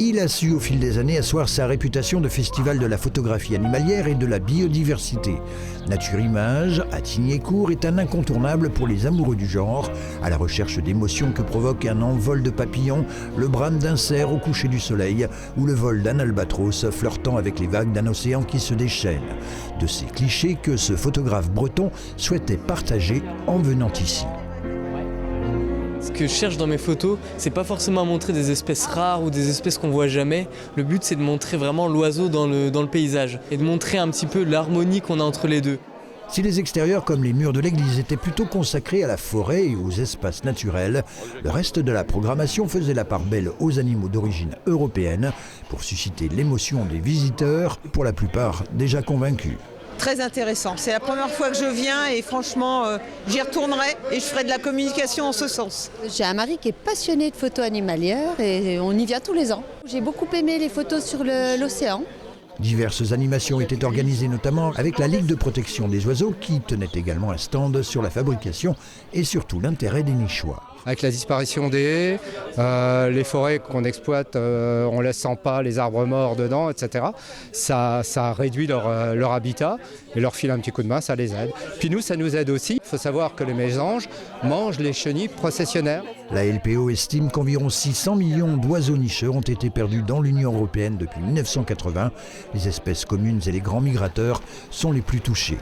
Il a su au fil des années asseoir sa réputation de festival de la photographie animalière et de la biodiversité. Nature Image, à Tignécourt, est un incontournable pour les amoureux du genre, à la recherche d'émotions que provoque un envol de papillons, le brame d'un cerf au coucher du soleil ou le vol d'un albatros flirtant avec les vagues d'un océan qui se déchaîne. De ces clichés que ce photographe breton souhaitait partager en venant ici. Ce que je cherche dans mes photos, c'est pas forcément à montrer des espèces rares ou des espèces qu'on voit jamais. Le but, c'est de montrer vraiment l'oiseau dans le paysage et de montrer un petit peu l'harmonie qu'on a entre les deux. Si les extérieurs comme les murs de l'église étaient plutôt consacrés à la forêt et aux espaces naturels, le reste de la programmation faisait la part belle aux animaux d'origine européenne pour susciter l'émotion des visiteurs, pour la plupart déjà convaincus. Très intéressant. C'est la première fois que je viens et franchement, j'y retournerai et je ferai de la communication en ce sens. J'ai un mari qui est passionné de photos animalières et on y vient tous les ans. J'ai beaucoup aimé les photos sur l'océan. Diverses animations étaient organisées notamment avec la Ligue de protection des oiseaux qui tenait également un stand sur la fabrication et surtout l'intérêt des nichoirs. Avec la disparition des haies, les forêts qu'on exploite, on laisse sans pas les arbres morts dedans, etc. Ça réduit leur habitat et leur file un petit coup de main, ça les aide. Puis nous, ça nous aide aussi. Il faut savoir que les mésanges mangent les chenilles processionnaires. La LPO estime qu'environ 600 millions d'oiseaux nicheurs ont été perdus dans l'Union européenne depuis 1980. Les espèces communes et les grands migrateurs sont les plus touchés.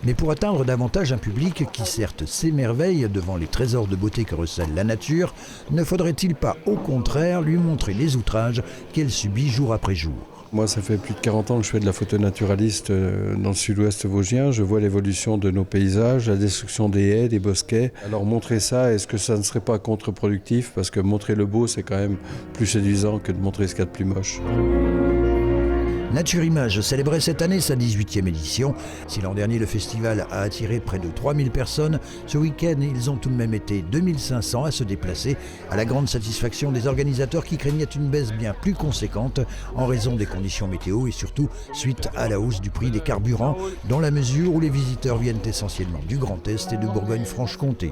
Mais pour atteindre davantage un public qui certes s'émerveille devant les trésors de beauté que recèle la nature, ne faudrait-il pas au contraire lui montrer les outrages qu'elle subit jour après jour ? Moi, ça fait plus de 40 ans que je fais de la photo naturaliste dans le sud-ouest vosgien. Je vois l'évolution de nos paysages, la destruction des haies, des bosquets. Alors montrer ça, est-ce que ça ne serait pas contre-productif ? Parce que montrer le beau, c'est quand même plus séduisant que de montrer ce qu'il y a de plus moche. Nature Image célébrait cette année sa 18e édition. Si l'an dernier le festival a attiré près de 3000 personnes, ce week-end ils ont tout de même été 2500 à se déplacer, à la grande satisfaction des organisateurs qui craignaient une baisse bien plus conséquente en raison des conditions météo et surtout suite à la hausse du prix des carburants, dans la mesure où les visiteurs viennent essentiellement du Grand Est et de Bourgogne-Franche-Comté.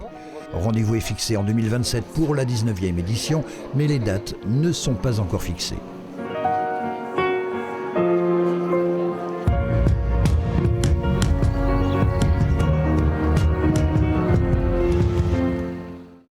Rendez-vous est fixé en 2027 pour la 19e édition, mais les dates ne sont pas encore fixées.